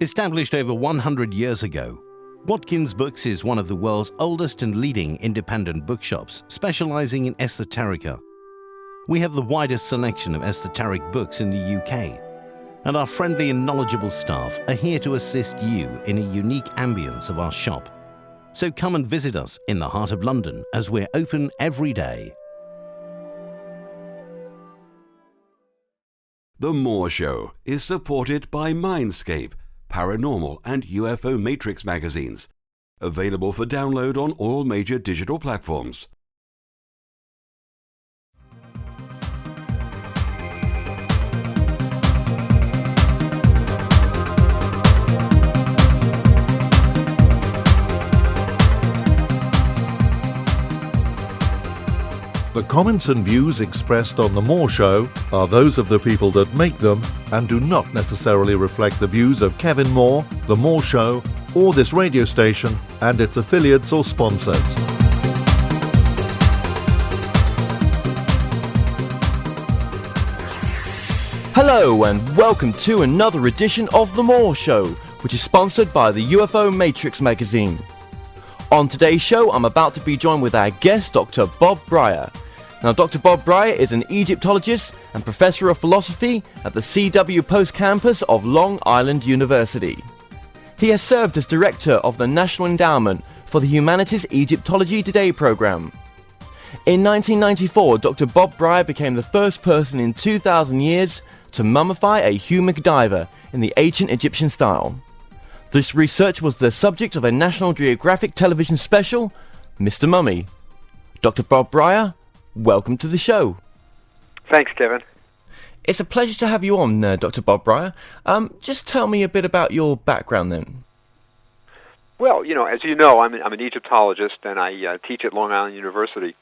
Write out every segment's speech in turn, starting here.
Established over 100 years ago, Watkins Books is one of the world's oldest and leading independent bookshops specializing in esoterica. We have the widest selection of esoteric books in the UK, and our friendly and knowledgeable staff are here to assist you in a unique ambience of our shop. So come and visit us in the heart of London as we're open every day. The More Show is supported by Mindscape, Paranormal and UFO Matrix magazines, available for download on all major digital platforms. The comments and views expressed on The More Show are those of the people that make them and do not necessarily reflect the views of Kevin Moore, The More Show, or this radio station and its affiliates or sponsors. Hello and welcome to another edition of The More Show, which is sponsored by the UFO Matrix magazine. On today's show, I'm about to be joined with our guest, Dr. Bob Brier. Now, Dr. Bob Brier is an Egyptologist and Professor of Philosophy at the CW Post campus of Long Island University. He has served as Director of the National Endowment for the Humanities Egyptology Today program. In 1994, Dr. Bob Brier became the first person in 2,000 years to mummify a human cadaver in the ancient Egyptian style. This research was the subject of a National Geographic television special, Mr. Mummy. Dr. Bob Brier, welcome to the show. Thanks, Kevin. It's a pleasure to have you on, Dr. Bob Brier. Just tell me a bit about your background then. Well, as you know, I'm an Egyptologist, and I teach at Long Island University.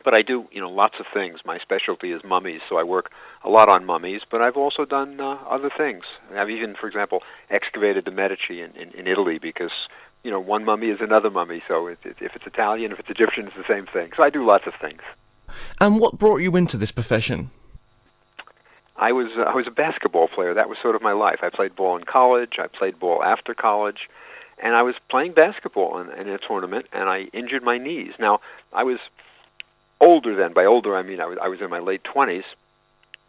But I do, lots of things. My specialty is mummies, so I work a lot on mummies, but I've also done other things. I've even, for example, excavated the Medici in Italy because, one mummy is another mummy, so if it's Italian, if it's Egyptian, it's the same thing. So I do lots of things. And what brought you into this profession? I was a basketball player. That was sort of my life. I played ball in college. I played ball after college. And I was playing basketball in a tournament, and I injured my knees. Now, I was older then. By older, I mean I was in my late 20s,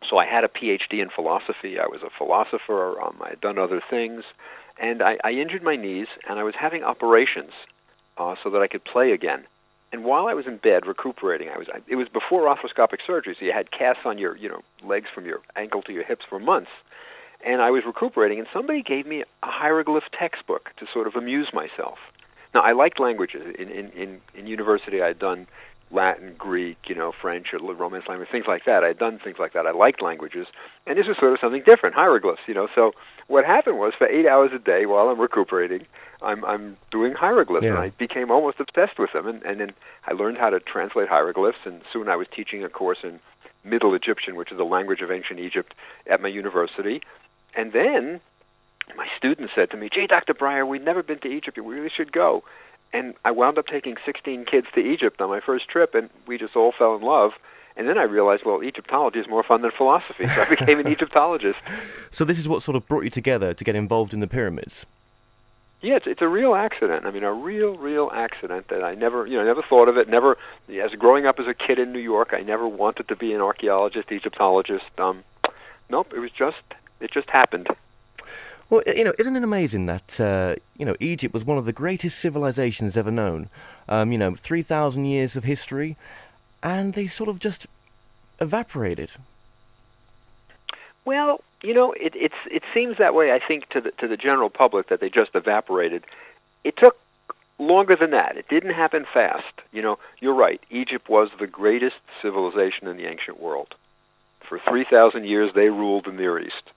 so I had a PhD in philosophy. I was a philosopher. I had done other things, and I injured my knees, and I was having operations so that I could play again. And while I was in bed recuperating, it was before arthroscopic surgery, so you had casts on your legs from your ankle to your hips for months. And I was recuperating, and somebody gave me a hieroglyph textbook to sort of amuse myself. Now, I liked languages. In university, I had done Latin, Greek, French, or Romance language, things like that. I had done things like that. I liked languages. And this was sort of something different, hieroglyphs, So what happened was for 8 hours a day while I'm recuperating, I'm doing hieroglyphs, and I became almost obsessed with them. And then I learned how to translate hieroglyphs, and soon I was teaching a course in Middle Egyptian, which is the language of ancient Egypt, at my university. And then my students said to me, "Gee, Dr. Brier, we've never been to Egypt. We really should go." And I wound up taking 16 kids to Egypt on my first trip, and we just all fell in love. And then I realized, well, Egyptology is more fun than philosophy, so I became an Egyptologist. So this is what sort of brought you together to get involved in the pyramids? Yeah, it's a real accident. I mean, a real accident that I never thought of it. Never, as growing up as a kid in New York, I never wanted to be an archaeologist, Egyptologist. Nope, it just happened. Well, isn't it amazing that, Egypt was one of the greatest civilizations ever known? 3,000 years of history, and they sort of just evaporated. Well, it seems that way, I think, to the general public, that they just evaporated. It took longer than that. It didn't happen fast. You're right. Egypt was the greatest civilization in the ancient world. For 3,000 years, they ruled the Near East.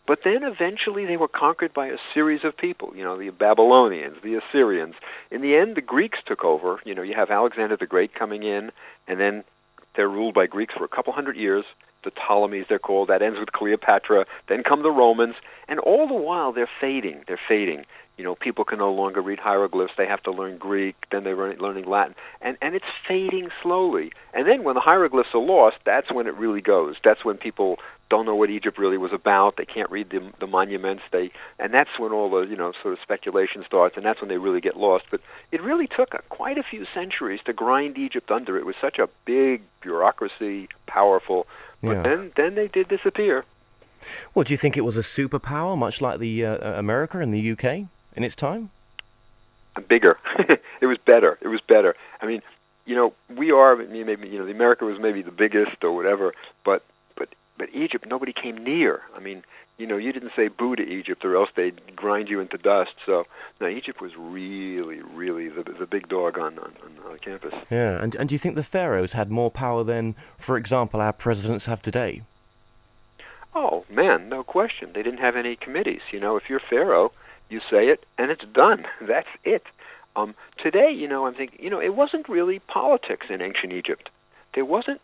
But then eventually they were conquered by a series of people, the Babylonians, the Assyrians. In the end, the Greeks took over. You have Alexander the Great coming in, and then they're ruled by Greeks for a couple hundred years. the Ptolemies, they're called. That ends with Cleopatra. Then come the Romans, and all the while they're fading. They're fading. People can no longer read hieroglyphs. They have to learn Greek. Then they're learning Latin, and it's fading slowly. And then when the hieroglyphs are lost, that's when it really goes. That's when people don't know what Egypt really was about. They can't read the monuments. And that's when all the sort of speculation starts, and that's when they really get lost. But it really took quite a few centuries to grind Egypt under. It was such a big bureaucracy, powerful. But then they did disappear. Well, do you think it was a superpower, much like the America and the UK in its time? Bigger. It was better. It was better. I mean, we are maybe the America was maybe the biggest or whatever, but Egypt, nobody came near. I mean, you didn't say boo to Egypt, or else they'd grind you into dust. So, no, Egypt was really, really the big dog on campus. Yeah, and do you think the pharaohs had more power than, for example, our presidents have today? Oh man, no question. They didn't have any committees. If you're pharaoh, you say it and it's done. That's it. Today, I'm thinking, it wasn't really politics in ancient Egypt. There wasn't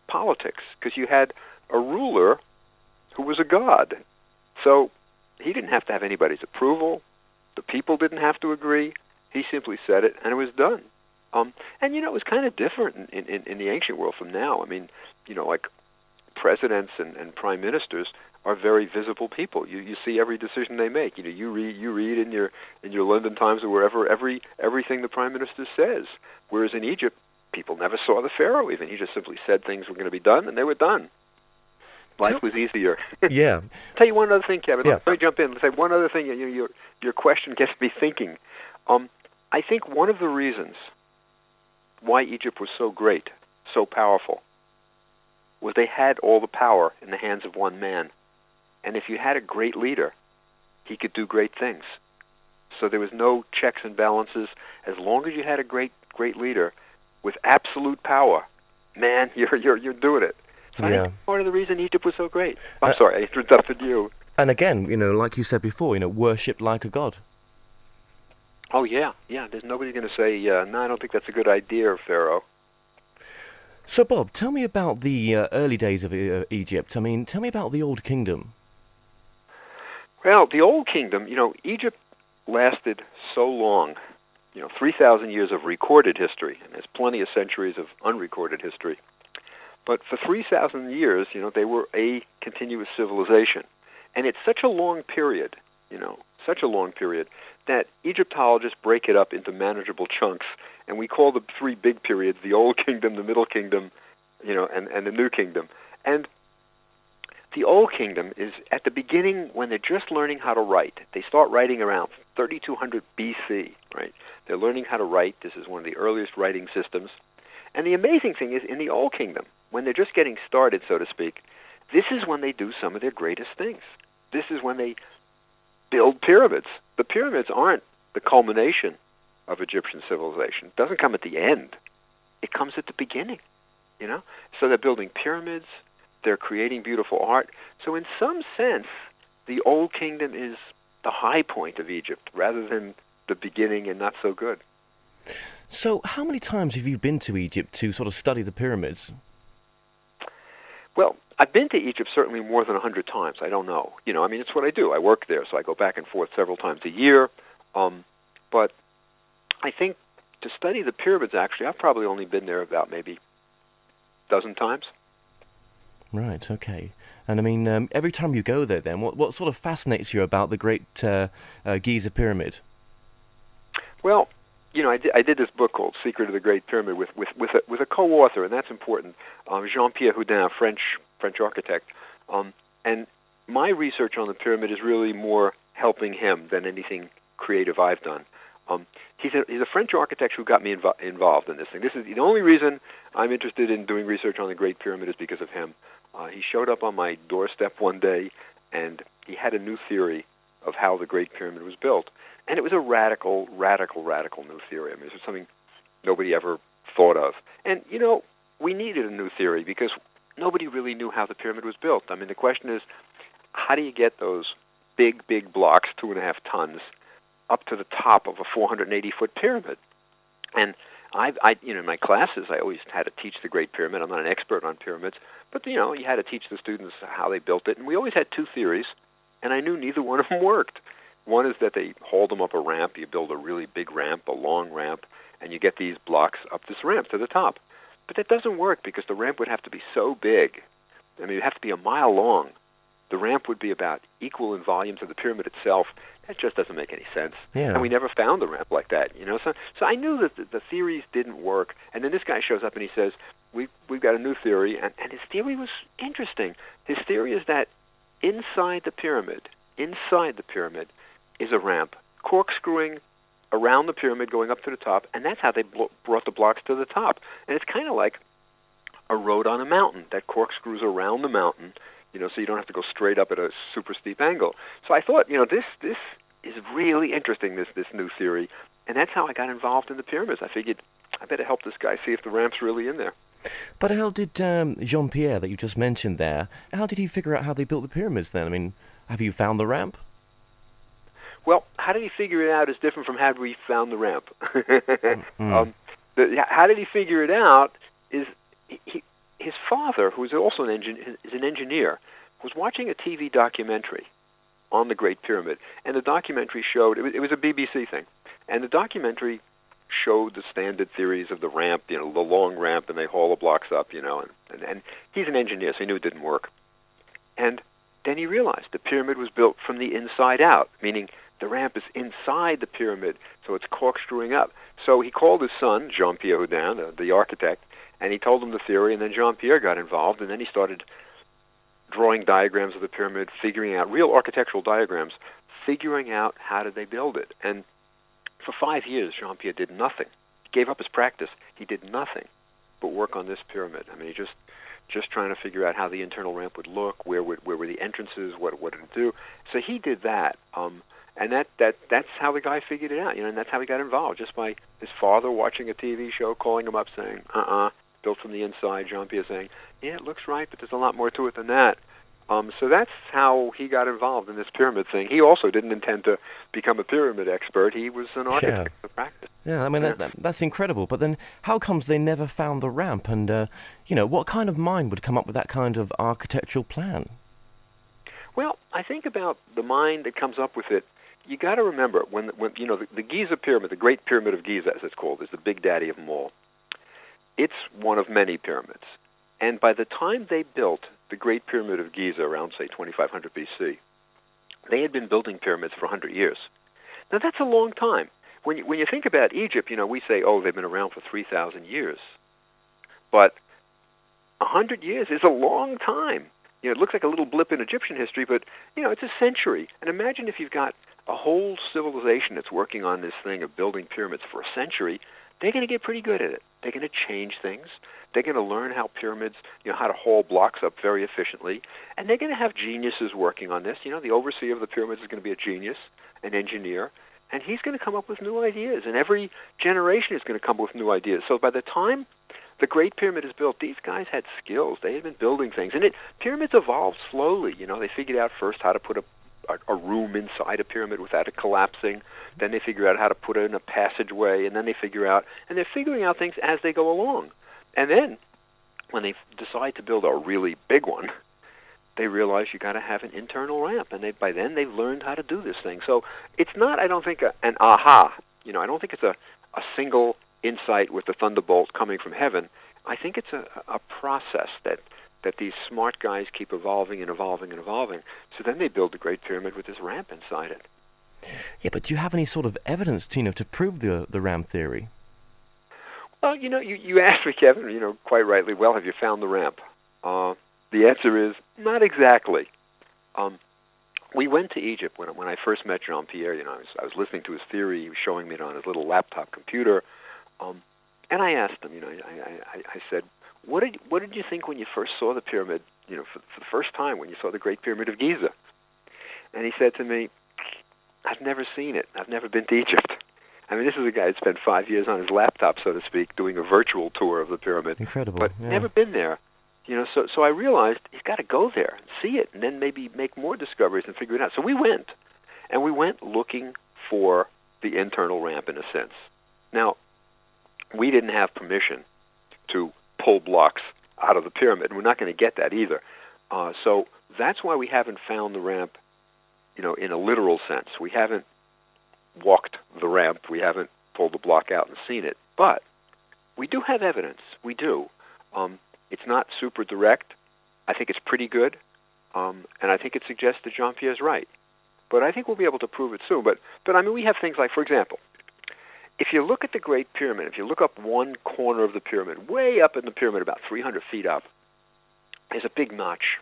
politics because you had a ruler who was a god. So he didn't have to have anybody's approval. The people didn't have to agree. He simply said it, and it was done. And it was kind of different in the ancient world from now. I mean, like presidents and prime ministers are very visible people. You see every decision they make. You read in your London Times or wherever everything the prime minister says. Whereas in Egypt, people never saw the pharaoh even. He just simply said things were going to be done, and they were done. Life was easier. Yeah. Tell you one other thing, Kevin. Yeah. Let me jump in and say one other thing. Your question gets me thinking. I think one of the reasons why Egypt was so great, so powerful, was they had all the power in the hands of one man. And if you had a great leader, he could do great things. So there was no checks and balances. As long as you had a great leader with absolute power, man, you're doing it. So I think that's part of the reason Egypt was so great. I'm sorry, I interrupted you. And again, like you said before, worshipped like a god. Oh, yeah. There's nobody going to say, no, I don't think that's a good idea, Pharaoh. So, Bob, tell me about the early days of Egypt. I mean, tell me about the Old Kingdom. Well, the Old Kingdom, Egypt lasted so long, 3,000 years of recorded history, and there's plenty of centuries of unrecorded history. But for 3,000 years, they were a continuous civilization. And it's such a long period, that Egyptologists break it up into manageable chunks, and we call the three big periods the Old Kingdom, the Middle Kingdom, and the New Kingdom. And the Old Kingdom is at the beginning when they're just learning how to write. They start writing around 3200 BC, right? They're learning how to write. This is one of the earliest writing systems. And the amazing thing is, in the Old Kingdom, when they're just getting started, so to speak, this is when they do some of their greatest things. This is when they build pyramids. The pyramids aren't the culmination of Egyptian civilization. It doesn't come at the end. It comes at the beginning, So they're building pyramids. They're creating beautiful art. So in some sense, the Old Kingdom is the high point of Egypt rather than the beginning and not so good. So how many times have you been to Egypt to sort of study the pyramids? Well, I've been to Egypt certainly more than 100 times. I don't know. It's what I do. I work there, so I go back and forth several times a year. But I think to study the pyramids, actually, I've probably only been there about maybe a dozen times. Right, okay. And I mean, every time you go there then, what sort of fascinates you about the great Giza Pyramid? Well, I did this book called Secret of the Great Pyramid with a co-author, and that's important, Jean-Pierre Houdin, a French architect. And my research on the pyramid is really more helping him than anything creative I've done. He's a French architect who got me involved in this thing. This is the only reason I'm interested in doing research on the Great Pyramid is because of him. He showed up on my doorstep one day, and he had a new theory of how the Great Pyramid was built. And it was a radical new theory. I mean, this was something nobody ever thought of. And, we needed a new theory because nobody really knew how the pyramid was built. I mean, the question is, how do you get those big blocks, 2.5 tons, up to the top of a 480-foot pyramid? And in my classes, I always had to teach the Great Pyramid. I'm not an expert on pyramids, but, you had to teach the students how they built it. And we always had two theories, and I knew neither one of them worked. One is that they hauled them up a ramp. You build a really big ramp, a long ramp, and you get these blocks up this ramp to the top. But that doesn't work because the ramp would have to be so big. I mean, it would have to be a mile long. The ramp would be about equal in volume to the pyramid itself. That just doesn't make any sense. Yeah. And we never found a ramp like that, So I knew that the theories didn't work. And then this guy shows up and he says, we've got a new theory. And his theory was interesting. His theory is that inside the pyramid is a ramp, corkscrewing around the pyramid going up to the top, and that's how they brought the blocks to the top. And it's kind of like a road on a mountain that corkscrews around the mountain, so you don't have to go straight up at a super steep angle. So I thought, this is really interesting, this new theory, and that's how I got involved in the pyramids. I figured I better help this guy see if the ramp's really in there. But how did Jean-Pierre, that you just mentioned there, how did he figure out how they built the pyramids then? I mean, have you found the ramp? Well, how did he figure it out is different from how we found the ramp. How did he figure it out is his father, who is also an engineer, was watching a TV documentary on the Great Pyramid, and the documentary showed, it was a BBC thing, and the documentary showed the standard theories of the ramp, the long ramp, and they haul the blocks up, and he's an engineer, so he knew it didn't work. And then he realized the pyramid was built from the inside out, meaning the ramp is inside the pyramid, so it's corkscrewing up. So he called his son, Jean-Pierre Houdin, the architect, and he told him the theory, and then Jean-Pierre got involved, and then he started drawing diagrams of the pyramid, figuring out real architectural diagrams, figuring out how did they build it. And for 5 years, Jean-Pierre did nothing. He gave up his practice. He did nothing but work on this pyramid. I mean, he just trying to figure out how the internal ramp would look, where were the entrances, what would it do. So he did that. And that's how the guy figured it out, and that's how he got involved, just by his father watching a TV show, calling him up saying, built from the inside, Jean-Pierre saying, yeah, it looks right, but there's a lot more to it than that. So that's how he got involved in this pyramid thing. He also didn't intend to become a pyramid expert. He was an architect of practice. Yeah, I mean, that's incredible. But then how comes they never found the ramp? And, what kind of mind would come up with that kind of architectural plan? Well, I think about the mind that comes up with it. You got to remember, when the Giza pyramid, the Great Pyramid of Giza, as it's called, is the big daddy of them all. It's one of many pyramids. And by the time they built the Great Pyramid of Giza around, say, 2500 BC, they had been building pyramids for 100 years. Now, that's a long time. When you think about Egypt, we say, they've been around for 3,000 years. But 100 years is a long time. It looks like a little blip in Egyptian history, but, it's a century. And imagine if you've got a whole civilization that's working on this thing of building pyramids for a century. They're going to get pretty good at it. They're going to change things. They're going to learn how pyramids, how to haul blocks up very efficiently. And they're going to have geniuses working on this. The overseer of the pyramids is going to be a genius, an engineer, and he's going to come up with new ideas. And every generation is going to come up with new ideas. So by the time the Great Pyramid is built, these guys had skills. They had been building things. And pyramids evolved slowly. They figured out first how to put a room inside a pyramid without it collapsing. Then they figure out how to put it in a passageway, and then they're figuring out things as they go along. And then, when they decide to build a really big one, they realize you got to have an internal ramp, and by then they've learned how to do this thing. So it's not, I don't think, an aha. I don't think it's a single insight with the thunderbolt coming from heaven. I think it's a process that these smart guys keep evolving and evolving and evolving. So then they build the Great Pyramid with this ramp inside it. Yeah, but do you have any sort of evidence, Tino, to prove the ramp theory? Well, you asked me, Kevin, quite rightly, well, have you found the ramp? The answer is, not exactly. We went to Egypt when I first met Jean-Pierre. I was listening to his theory. He was showing me it on his little laptop computer. And I asked him, I said, what did you think when you first saw the pyramid, for the first time when you saw the Great Pyramid of Giza? And he said to me, I've never seen it. I've never been to Egypt. I mean, this is a guy that spent 5 years on his laptop, so to speak, doing a virtual tour of the pyramid. Incredible. But never been there. So I realized he's got to go there and see it, and then maybe make more discoveries and figure it out. So we went, and we went looking for the internal ramp, in a sense. Now, we didn't have permission to pull blocks out of the pyramid. We're not going to get that either. So that's why we haven't found the ramp, in a literal sense. We haven't walked the ramp. We haven't pulled the block out and seen it. But we do have evidence. We do. It's not super direct. I think it's pretty good. And I think it suggests that Jean-Pierre's right. But I think we'll be able to prove it soon. But I mean, we have things like, for example, if you look at the Great Pyramid, if you look up one corner of the pyramid, way up in the pyramid, about 300 feet up, there's a big notch.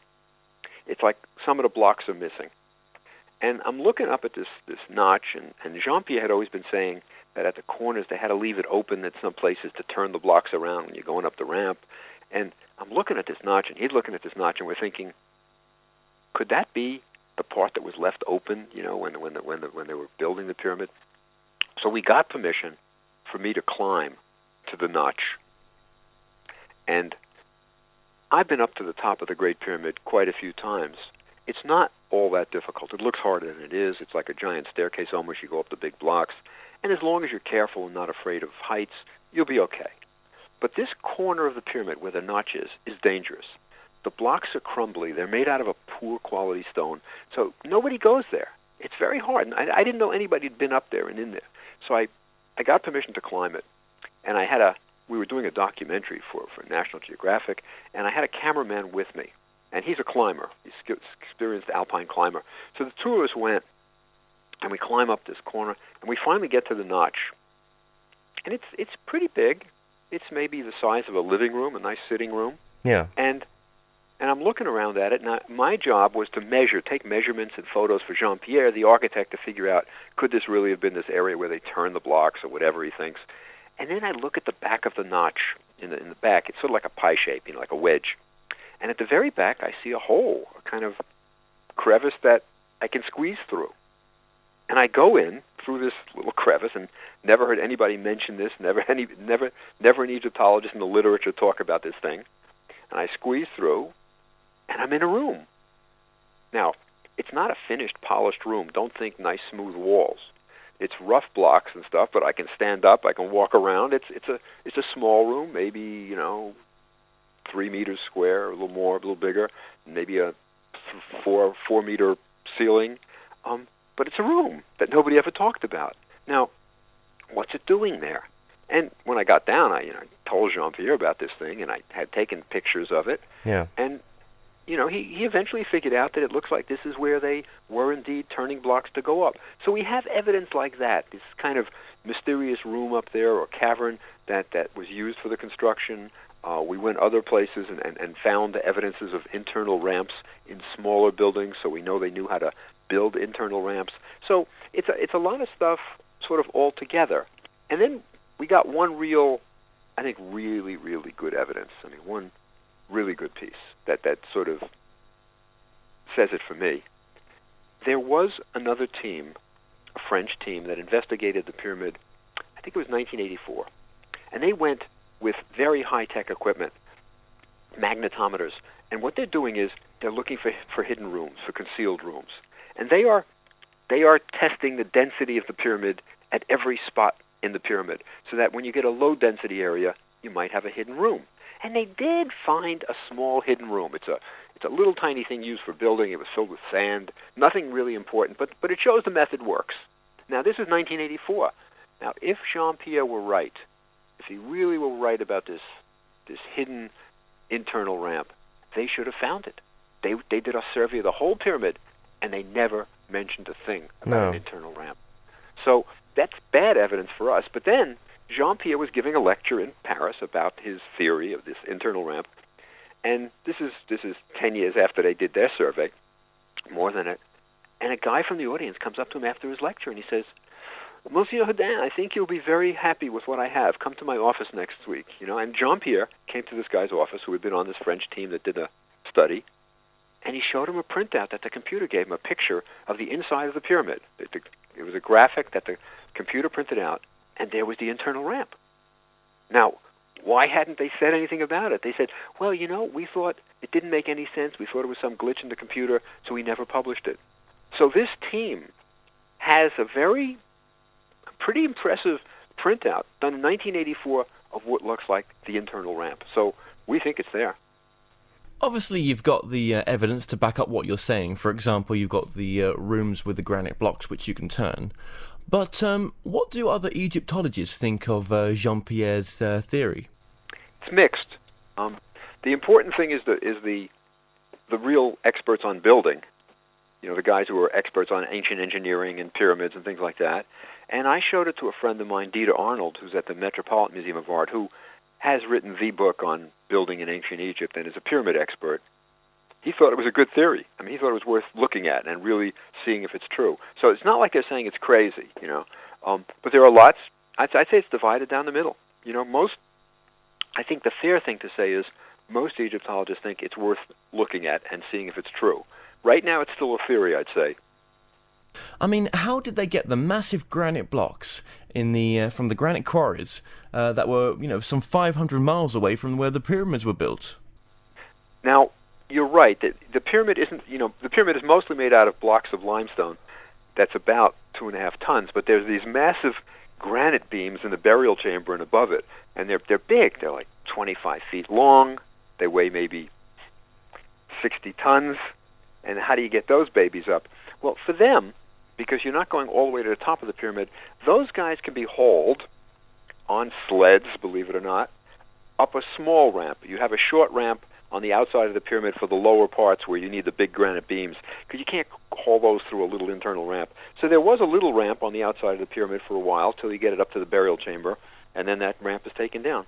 It's like some of the blocks are missing. And I'm looking up at this notch, and Jean-Pierre had always been saying that at the corners they had to leave it open at some places to turn the blocks around when you're going up the ramp. And I'm looking at this notch, and he's looking at this notch, and we're thinking, could that be the part that was left open, when they were building the pyramid? So we got permission for me to climb to the notch. And I've been up to the top of the Great Pyramid quite a few times. It's not all that difficult. It looks harder than it is. It's like a giant staircase almost. You go up the big blocks. And as long as you're careful and not afraid of heights, you'll be okay. But this corner of the pyramid where the notch is dangerous. The blocks are crumbly. They're made out of a poor quality stone. So nobody goes there. It's very hard. And I didn't know anybody had been up there and in there. So I got permission to climb it. And we were doing a documentary for National Geographic, and I had a cameraman with me. And he's a climber. He's an experienced alpine climber. So the two of us went, and we climb up this corner, and we finally get to the notch. And it's pretty big. It's maybe the size of a living room, a nice sitting room. Yeah. And I'm looking around at it. Now, my job was to take measurements and photos for Jean-Pierre, the architect, to figure out, could this really have been this area where they turn the blocks or whatever he thinks. And then I look at the back of the notch. In the back, it's sort of like a pie shape, like a wedge. And at the very back, I see a hole, a kind of crevice that I can squeeze through. And I go in through this little crevice, and never heard anybody mention this, never an Egyptologist in the literature talk about this thing. And I squeeze through, and I'm in a room. Now, it's not a finished, polished room. Don't think nice, smooth walls. It's rough blocks and stuff, but I can stand up, I can walk around. It's a small room, maybe 3 meters square, a little more, a little bigger, maybe a 4 meter ceiling. But it's a room that nobody ever talked about. Now, what's it doing there? And when I got down, I told Jean-Pierre about this thing, and I had taken pictures of it. Yeah. And he eventually figured out that it looks like this is where they were indeed turning blocks to go up. So we have evidence like that, this kind of mysterious room up there or cavern that was used for the construction. We went other places and found the evidences of internal ramps in smaller buildings, so we know they knew how to build internal ramps. So it's a lot of stuff sort of all together. And then we got one real, I think, really, really good evidence. I mean, one really good piece that sort of says it for me. There was another team, a French team, that investigated the pyramid, I think it was 1984. And they went with very high-tech equipment, magnetometers. And what they're doing is they're looking for hidden rooms, for concealed rooms. And they are testing the density of the pyramid at every spot in the pyramid, so that when you get a low-density area, you might have a hidden room. And they did find a small hidden room. It's a little tiny thing used for building. It was filled with sand. Nothing really important, but it shows the method works. Now, this is 1984. Now, if Jean-Pierre were right, if he really were right about this hidden internal ramp, they should have found it. They did a survey of the whole pyramid, and they never mentioned a thing about an internal ramp. So that's bad evidence for us. But then Jean-Pierre was giving a lecture in Paris about his theory of this internal ramp, and this is 10 years after they did their survey, more than it. And a guy from the audience comes up to him after his lecture, and he says, "Monsieur Houdin, I think you'll be very happy with what I have. Come to my office next week." And Jean-Pierre came to this guy's office, who had been on this French team that did a study, and he showed him a printout that the computer gave him, a picture of the inside of the pyramid. It was a graphic that the computer printed out, and there was the internal ramp. Now, why hadn't they said anything about it? They said, well, we thought it didn't make any sense. We thought it was some glitch in the computer, so we never published it. So this team has a pretty impressive printout done in 1984 of what looks like the internal ramp. So we think it's there. Obviously, you've got the evidence to back up what you're saying. For example, you've got the rooms with the granite blocks which you can turn. But what do other Egyptologists think of Jean-Pierre's theory? It's mixed. The important thing is the real experts on building. You know, the guys who are experts on ancient engineering and pyramids and things like that. And I showed it to a friend of mine, Dita Arnold, who's at the Metropolitan Museum of Art, who has written the book on building in ancient Egypt and is a pyramid expert. He thought it was a good theory. I mean, he thought it was worth looking at and really seeing if it's true. So it's not like they're saying it's crazy, you know. But there are lots. I'd say it's divided down the middle. You know, I think the fair thing to say is most Egyptologists think it's worth looking at and seeing if it's true. Right now, it's still a theory, I'd say. I mean, how did they get the massive granite blocks from the granite quarries that were, you know, some 500 miles away from where the pyramids were built? Now, you're right. The pyramid isn't, you know, the pyramid is mostly made out of blocks of limestone. That's about 2.5 tons. But there's these massive granite beams in the burial chamber and above it, and they're big. They're like 25 feet long. They weigh maybe 60 tons. And how do you get those babies up? Well, for them, because you're not going all the way to the top of the pyramid, those guys can be hauled on sleds, believe it or not, up a small ramp. You have a short ramp on the outside of the pyramid for the lower parts where you need the big granite beams, because you can't haul those through a little internal ramp. So there was a little ramp on the outside of the pyramid for a while till you get it up to the burial chamber, and then that ramp is taken down.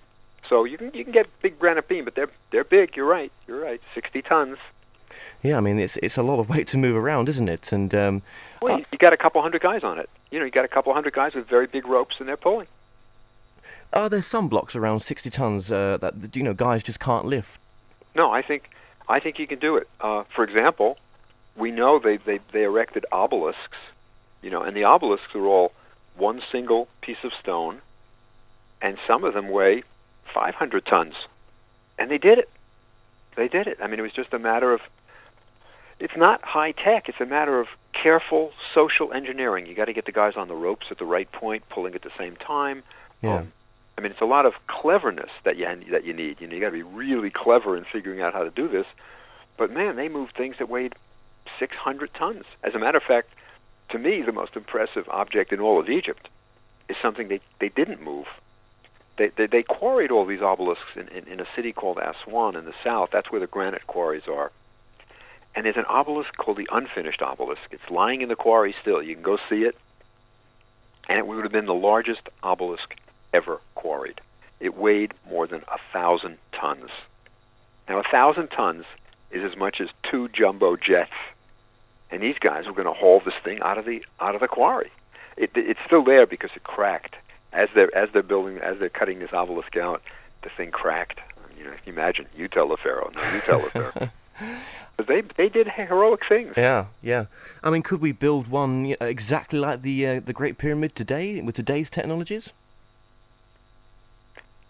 So you can get big granite beam, but they're big. You're right, 60 tons. Yeah, I mean, it's a lot of weight to move around, isn't it? And well, you got a couple hundred guys on it. You know, you got a couple hundred guys with very big ropes, and they're pulling. Are there some blocks around 60 tons that, you know, guys just can't lift? No, I think you can do it. For example, we know they erected obelisks, you know, and the obelisks are all one single piece of stone, and some of them weigh 500 tons, and they did it. They did it. I mean, it was just a matter of, it's not high tech, it's a matter of careful social engineering. You got to get the guys on the ropes at the right point, pulling at the same time. Yeah. I mean, it's a lot of cleverness that you need. You know, you got to be really clever in figuring out how to do this. But man, they moved things that weighed 600 tons. As a matter of fact, to me, the most impressive object in all of Egypt is something they didn't move. They quarried all these obelisks in a city called Aswan in the south. That's where the granite quarries are. And there's an obelisk called the Unfinished Obelisk. It's lying in the quarry still. You can go see it. And it would have been the largest obelisk ever quarried. It weighed more than 1,000 tons. Now, 1,000 tons is as much as 2 jumbo jets. And these guys were going to haul this thing out of the quarry. It's still there because it cracked. As they're cutting this obelisk out, the thing cracked. You know, imagine, you tell the Pharaoh. No, you tell the Pharaoh. But they did heroic things. Yeah. I mean, could we build one exactly like the Great Pyramid today with today's technologies?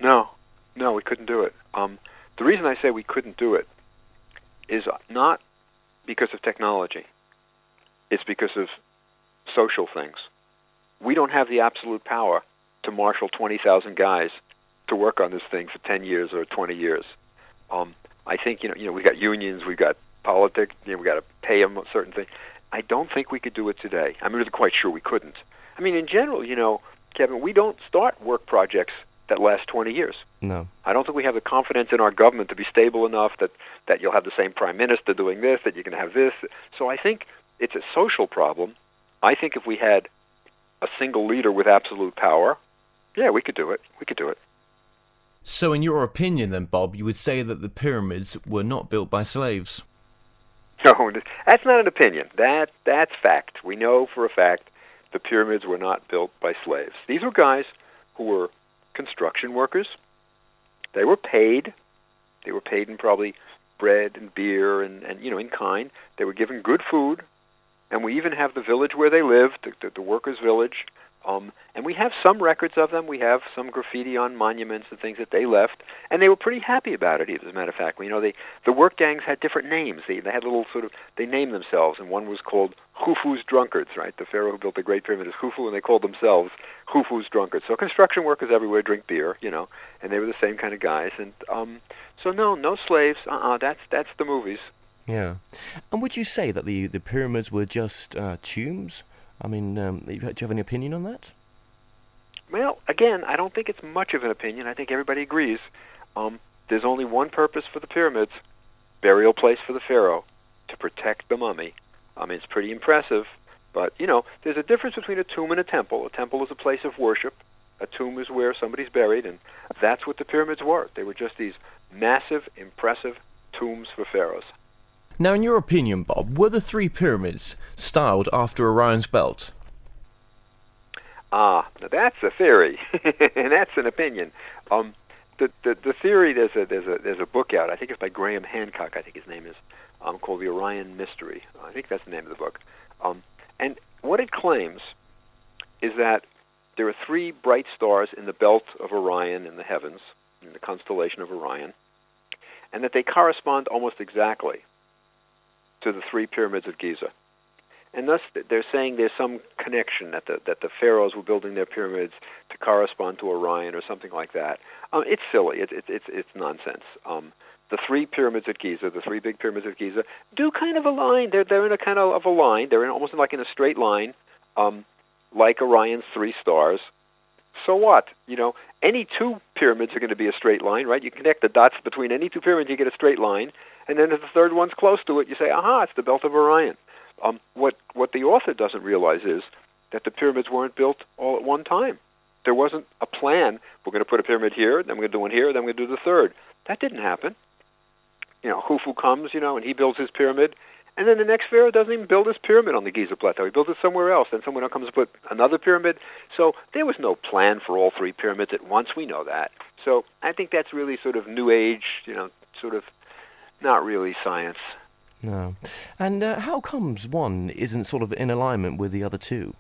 No, we couldn't do it. The reason I say we couldn't do it is not because of technology. It's because of social things. We don't have the absolute power to marshal 20,000 guys to work on this thing for 10 years or 20 years. I think, you know, we got unions, we got politics, you know, we got to pay them certain things. I don't think we could do it today. I'm really quite sure we couldn't. I mean, in general, you know, Kevin, we don't start work projects that last 20 years. No. I don't think we have the confidence in our government to be stable enough that you'll have the same prime minister doing this, that you can have this. So I think it's a social problem. I think if we had a single leader with absolute power, yeah, we could do it. We could do it. So in your opinion then, Bob, you would say that the pyramids were not built by slaves? No, that's not an opinion. That's fact. We know for a fact the pyramids were not built by slaves. These were guys who were construction workers. They were paid. They were paid in probably bread and beer and you know, in kind. They were given good food. And we even have the village where they lived, the workers' village. And we have some records of them. We have some graffiti on monuments and things that they left, and they were pretty happy about it, as a matter of fact. The work gangs had different names. They had little they named themselves, and one was called Khufu's Drunkards, right? The pharaoh who built the Great Pyramid is Khufu, and they called themselves Khufu's Drunkards. So construction workers everywhere drink beer, and they were the same kind of guys. And so no slaves. That's the movies. Yeah. And would you say that the pyramids were just tombs? I mean, do you have any opinion on that? Well, again, I don't think it's much of an opinion. I think everybody agrees. There's only one purpose for the pyramids: burial place for the pharaoh, to protect the mummy. It's pretty impressive, but, there's a difference between a tomb and a temple. A temple is a place of worship. A tomb is where somebody's buried, and that's what the pyramids were. They were just these massive, impressive tombs for pharaohs. Now, in your opinion, Bob, were the three pyramids styled after Orion's belt? Now that's a theory, and that's an opinion. The theory, there's a book out. I think it's by Graham Hancock. I think his name is called the Orion Mystery. I think that's the name of the book. And what it claims is that there are three bright stars in the belt of Orion in the heavens, in the constellation of Orion, and that they correspond almost exactly to the three pyramids of Giza. And thus they're saying there's some connection, that the pharaohs were building their pyramids to correspond to Orion or something like that. It's silly. It's nonsense. The three pyramids at Giza, the three big pyramids at Giza, do kind of align. They're in a kind of a line. They're almost like in a straight line, like Orion's three stars. So what? Any two pyramids are going to be a straight line, right? You connect the dots between any two pyramids, you get a straight line. And then if the third one's close to it, you say, aha, it's the belt of Orion. What the author doesn't realize is that the pyramids weren't built all at one time. There wasn't a plan. We're going to put a pyramid here, then we're going to do one here, then we're going to do the third. That didn't happen. Khufu comes, and he builds his pyramid, and then the next pharaoh doesn't even build his pyramid on the Giza plateau. He builds it somewhere else. Then someone else comes to put another pyramid. So there was no plan for all three pyramids at once. We know that. So I think that's really sort of New Age, sort of not really science. No. And how comes one isn't sort of in alignment with the other two?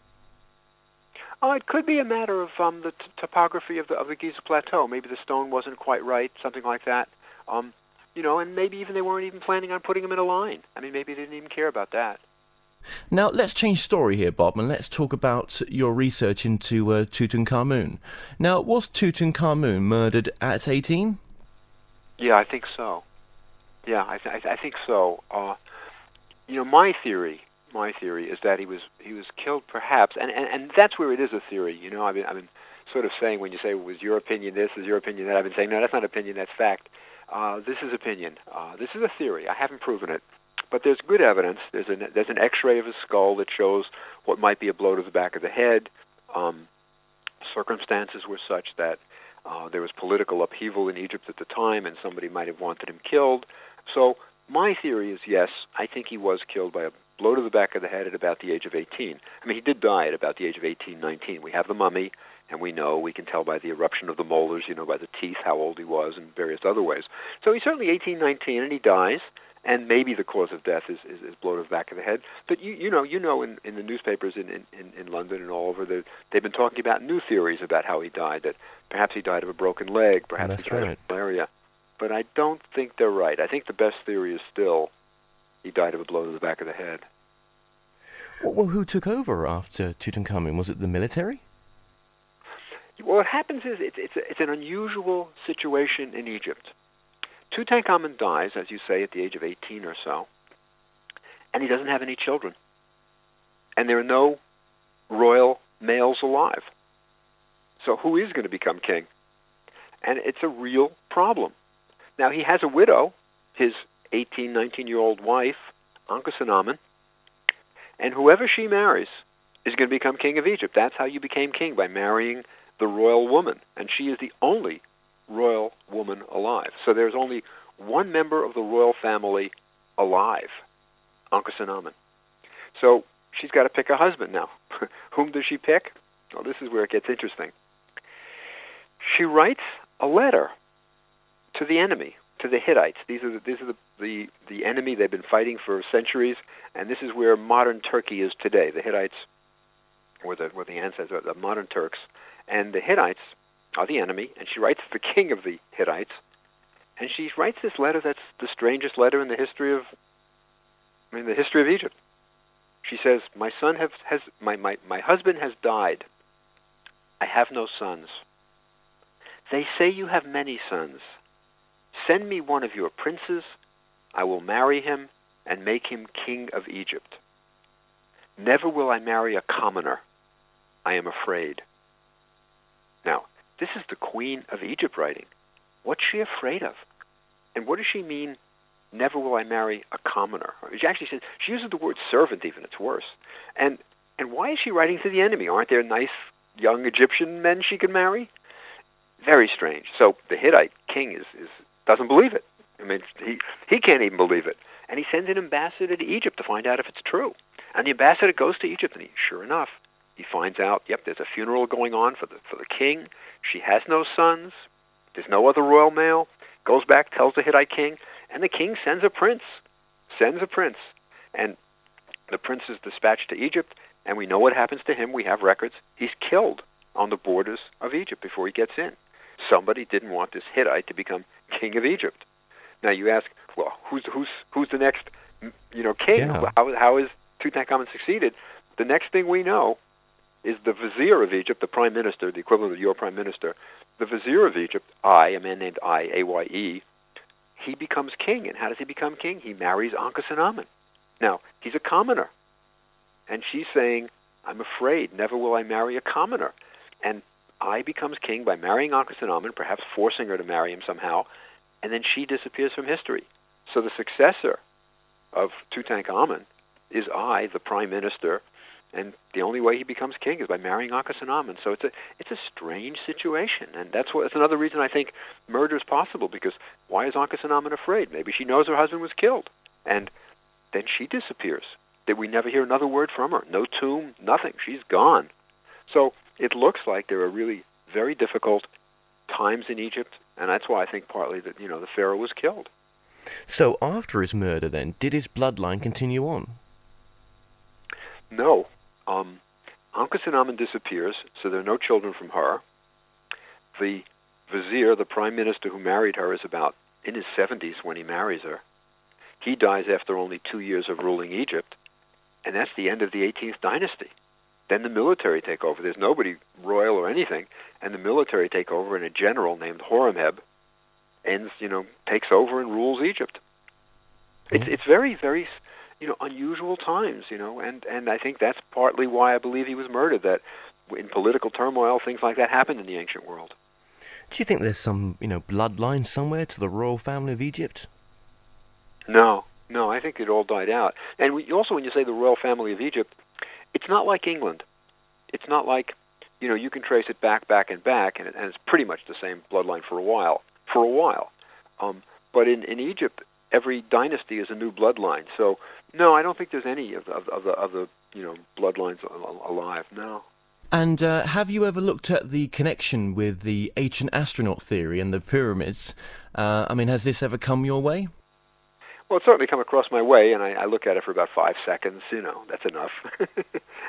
It could be a matter of the topography of the Giza plateau. Maybe the stone wasn't quite right, something like that. And maybe even they weren't even planning on putting them in a line. Maybe they didn't even care about that. Now, let's change story here, Bob, and let's talk about your research into Tutankhamun. Now, was Tutankhamun murdered at 18? Yeah, I think so. Yeah, I think so. My theory is that he was killed, perhaps, and that's where it is a theory. I've been sort of saying, when you say, was your opinion this, is your opinion that, I've been saying, no, that's not opinion, that's fact. This is opinion. This is a theory. I haven't proven it, but there's good evidence. There's an X-ray of his skull that shows what might be a blow to the back of the head. Circumstances were such that there was political upheaval in Egypt at the time, and somebody might have wanted him killed. So my theory is, yes, I think he was killed by a blow to the back of the head at about the age of 18. He did die at about the age of 18, 19. We have the mummy, and we can tell by the eruption of the molars, by the teeth, how old he was, and various other ways. So he's certainly 18, 19, and he dies, and maybe the cause of death is blow to the back of the head. But you know in the newspapers in London and all over, they've been talking about new theories about how he died, that perhaps he died of a broken leg, perhaps he died of malaria. But I don't think they're right. I think the best theory is still he died of a blow to the back of the head. Well, who took over after Tutankhamun? Was it the military? Well, what happens is it's an unusual situation in Egypt. Tutankhamun dies, as you say, at the age of 18 or so, and he doesn't have any children. And there are no royal males alive. So who is going to become king? And it's a real problem. Now, he has a widow, his 18, 19-year-old wife, Ankhesenamun, and whoever she marries is going to become king of Egypt. That's how you became king, by marrying the royal woman, and she is the only royal woman alive. So there's only one member of the royal family alive, Ankhesenamun. So she's got to pick a husband now. Whom does she pick? Well, this is where it gets interesting. She writes a letter to the enemy, to the Hittites. These are the enemy they've been fighting for centuries, and this is where modern Turkey is today. The Hittites were the ancestors, the modern Turks, and the Hittites are the enemy. And she writes to the king of the Hittites, and she writes this letter that's the strangest letter in the history of Egypt. She says, "My son my husband has died. I have no sons. They say you have many sons. Send me one of your princes. I will marry him and make him king of Egypt. Never will I marry a commoner. I am afraid." Now, this is the Queen of Egypt writing. What's she afraid of? And what does she mean, never will I marry a commoner? She actually says, she uses the word servant even, it's worse. And why is she writing to the enemy? Aren't there nice young Egyptian men she could marry? Very strange. So the Hittite king doesn't believe it. I mean, he can't even believe it. And he sends an ambassador to Egypt to find out if it's true. And the ambassador goes to Egypt, and sure enough, he finds out, yep, there's a funeral going on for the king. She has no sons. There's no other royal male. Goes back, tells the Hittite king, and the king sends a prince. And the prince is dispatched to Egypt, and we know what happens to him. We have records. He's killed on the borders of Egypt before he gets in. Somebody didn't want this Hittite to become king of Egypt. Now you ask, well, who's the next, king? Yeah. How is Tutankhamun succeeded? The next thing we know is the Vizier of Egypt, the prime minister, the equivalent of your prime minister. The Vizier of Egypt, a man named Aye, he becomes king. And how does he become king? He marries Ankhesenamun. Now, he's a commoner. And she's saying, I'm afraid, never will I marry a commoner. And I becomes king by marrying Ankhesenamun, perhaps forcing her to marry him somehow, and then she disappears from history. So the successor of Tutankhamun is I, the prime minister, and the only way he becomes king is by marrying Ankhesenamun. So it's a strange situation, and that's another reason I think murder is possible, because why is Ankhesenamun afraid? Maybe she knows her husband was killed, and then she disappears. That we never hear another word from her. No tomb, nothing. She's gone. So it looks like there are really very difficult times in Egypt, and that's why I think partly that the pharaoh was killed. So after his murder, then, did his bloodline continue on? No. Ankhesenamun disappears, so there are no children from her. The vizier, the prime minister who married her, is about in his 70s when he marries her. He dies after only 2 years of ruling Egypt, and that's the end of the 18th dynasty. Then the military take over. There's nobody royal or anything, and the military take over, and a general named Horemheb takes over and rules Egypt. It's very, very, unusual times, and I think that's partly why I believe he was murdered, that in political turmoil, things like that happened in the ancient world. Do you think there's some, bloodline somewhere to the royal family of Egypt? No, I think it all died out. And also when you say the royal family of Egypt, it's not like England. It's not like, you can trace it back, and it's pretty much the same bloodline for a while. But in Egypt, every dynasty is a new bloodline. So, no, I don't think there's any of the bloodlines alive, no. And have you ever looked at the connection with the ancient astronaut theory and the pyramids? Has this ever come your way? Well, it's certainly come across my way, and I look at it for about 5 seconds. That's enough.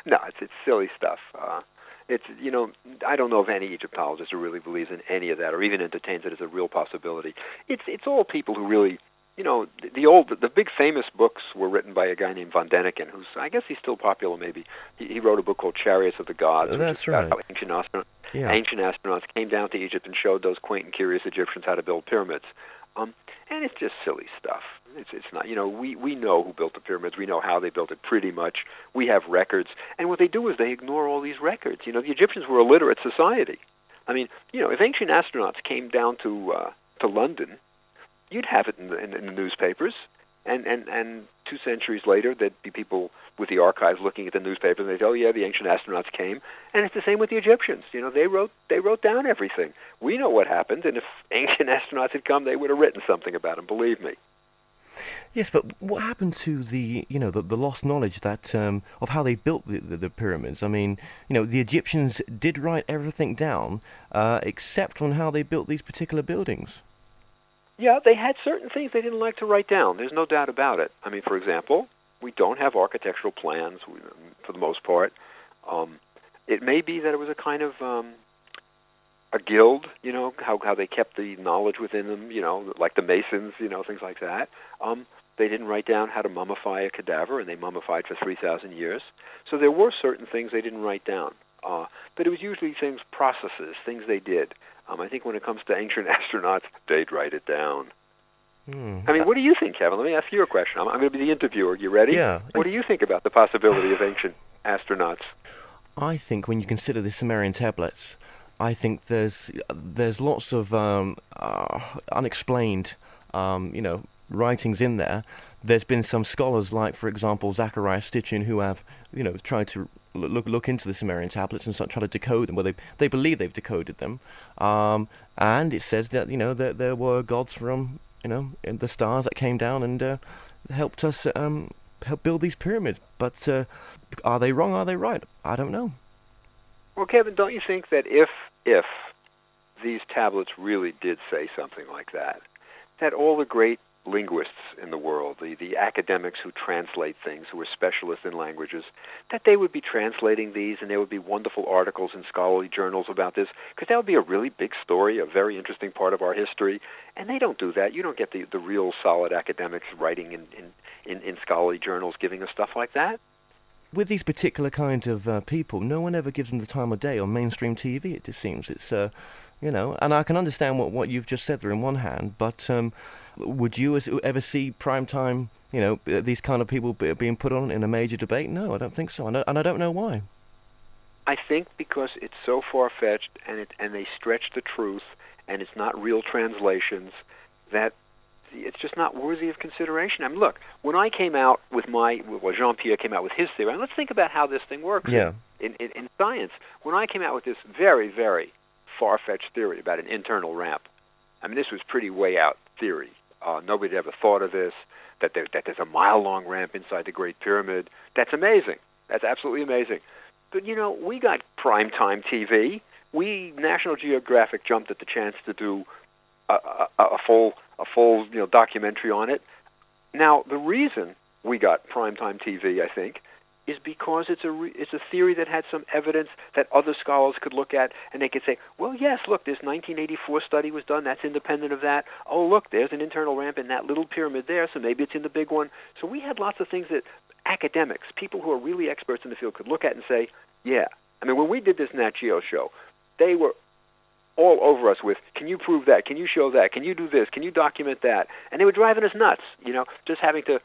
No, it's silly stuff. I don't know of any Egyptologist who really believes in any of that, or even entertains it as a real possibility. It's all people who really, the big famous books were written by a guy named von Däniken, who's, I guess he's still popular. Maybe he wrote a book called Chariots of the Gods. That's right. About how ancient astronauts came down to Egypt and showed those quaint and curious Egyptians how to build pyramids. And it's just silly stuff. It's not, we know who built the pyramids. We know how they built it pretty much. We have records. And what they do is they ignore all these records. The Egyptians were a literate society. If ancient astronauts came down to London, you'd have it in the newspapers. And 2 centuries later, there'd be people with the archives looking at the newspapers, and they'd say, oh, yeah, the ancient astronauts came. And it's the same with the Egyptians. They wrote down everything. We know what happened, and if ancient astronauts had come, they would have written something about them, believe me. Yes, but what happened to the lost knowledge that of how they built the pyramids? The Egyptians did write everything down, except on how they built these particular buildings. Yeah, they had certain things they didn't like to write down. There's no doubt about it. For example, we don't have architectural plans for the most part. It may be that it was a kind of a guild, how they kept the knowledge within them, like the Masons, things like that. They didn't write down how to mummify a cadaver, and they mummified for 3,000 years. So there were certain things they didn't write down. But it was usually processes, things they did. I think when it comes to ancient astronauts, they'd write it down. I mean, what do you think, Kevin? Let me ask you a question. I'm going to be the interviewer. You ready? Yeah. What do you think about the possibility of ancient astronauts? I think when you consider the Sumerian Tablets, I think there's lots of unexplained, writings in there. There's been some scholars, like for example Zachariah Stitchin, who have tried to look into the Sumerian Tablets and try to decode them. Well, they believe they've decoded them, and it says that that there were gods from in the stars that came down and helped us help build these pyramids. But are they wrong? Are they right? I don't know. Well, Kevin, don't you think that if these tablets really did say something like that all the great linguists in the world, the academics who translate things, who are specialists in languages, that they would be translating these, and there would be wonderful articles in scholarly journals about this, because that would be a really big story, a very interesting part of our history, and they don't do that. You don't get the real solid academics writing in scholarly journals giving us stuff like that. With these particular kind of people, no one ever gives them the time of day on mainstream TV, it just seems. It's, and I can understand what you've just said there in one hand, but would you ever see primetime, these kind of people being put on in a major debate? No, I don't think so, and I don't know why. I think because it's so far-fetched, and they stretch the truth, and it's not real translations, that it's just not worthy of consideration. I mean, look, when I came out with Jean-Pierre came out with his theory, and let's think about how this thing works in science. When I came out with this very, very far-fetched theory about an internal ramp, I mean, this was pretty way out theory. Nobody had ever thought of this, that there's a mile-long ramp inside the Great Pyramid. That's amazing. That's absolutely amazing. But, we got primetime TV. National Geographic jumped at the chance to do a full documentary on it. Now, the reason we got primetime TV, I think, is because it's a theory that had some evidence that other scholars could look at, and they could say, well, yes, look, this 1984 study was done, that's independent of that. Oh, look, there's an internal ramp in that little pyramid there, so maybe it's in the big one. So we had lots of things that academics, people who are really experts in the field, could look at and say, yeah. I mean, when we did this Nat Geo show, they were all over us with, can you prove that? Can you show that? Can you do this? Can you document that? And they were driving us nuts, just having to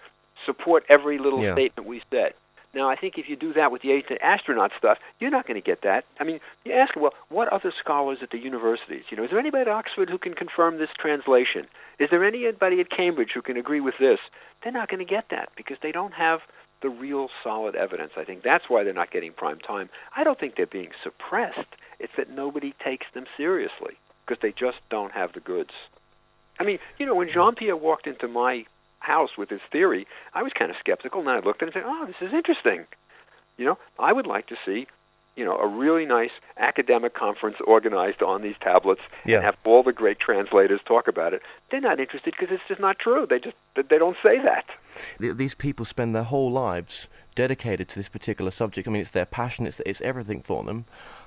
support every little statement we said. Now, I think if you do that with the ancient astronaut stuff, you're not going to get that. I mean, you ask, well, what other scholars at the universities? Is there anybody at Oxford who can confirm this translation? Is there anybody at Cambridge who can agree with this? They're not going to get that because they don't have the real solid evidence. I think that's why they're not getting prime time. I don't think they're being suppressed. It's that nobody takes them seriously because they just don't have the goods. I mean, when Jean-Pierre walked into my house with his theory, I was kind of skeptical, and then I looked at it and said, oh, this is interesting. I would like to see, a really nice academic conference organized on these tablets and have all the great translators talk about it. They're not interested because it's just not true. They don't say that. These people spend their whole lives dedicated to this particular subject. I mean, it's their passion, it's everything for them.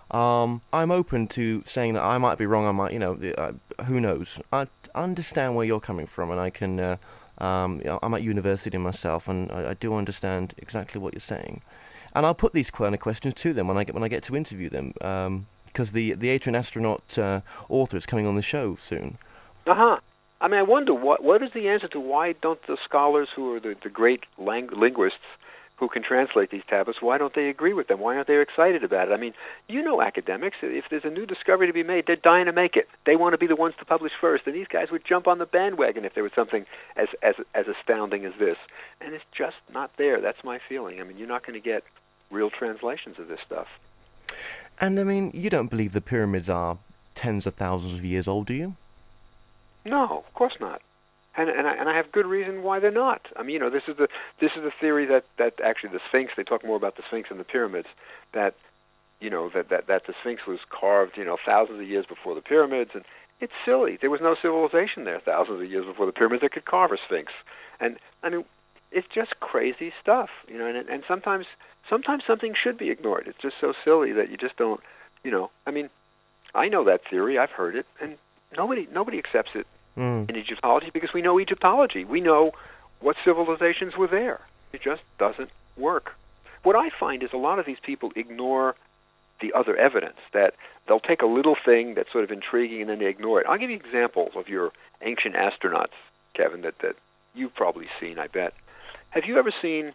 I'm open to saying that I might be wrong, I might, who knows. I understand where you're coming from, and I can... I'm at university myself, and I do understand exactly what you're saying. And I'll put these kind of questions to them when I get to interview them, because the ancient astronaut author is coming on the show soon. I mean, I wonder what is the answer to why don't the scholars who are the great linguists who can translate these tablets, why don't they agree with them? Why aren't they excited about it? I mean, academics, if there's a new discovery to be made, they're dying to make it. They want to be the ones to publish first, and these guys would jump on the bandwagon if there was something as astounding as this. And it's just not there. That's my feeling. I mean, you're not going to get real translations of this stuff. And, I mean, you don't believe the pyramids are tens of thousands of years old, do you? No, of course not. And I have good reason why they're not. I mean, this is the theory that actually the Sphinx. They talk more about the Sphinx and the pyramids. That the Sphinx was carved, thousands of years before the pyramids, and it's silly. There was no civilization there thousands of years before the pyramids that could carve a Sphinx. And I mean, it's just crazy stuff, you know. And sometimes something should be ignored. It's just so silly that you just don't, you know. I mean, I know that theory. I've heard it, and nobody accepts it in Egyptology because we know Egyptology. We know what civilizations were there. It just doesn't work. What I find is a lot of these people ignore the other evidence, that they'll take a little thing that's sort of intriguing and then they ignore it. I'll give you examples of your ancient astronauts, Kevin, that you've probably seen, I bet. Have you ever seen,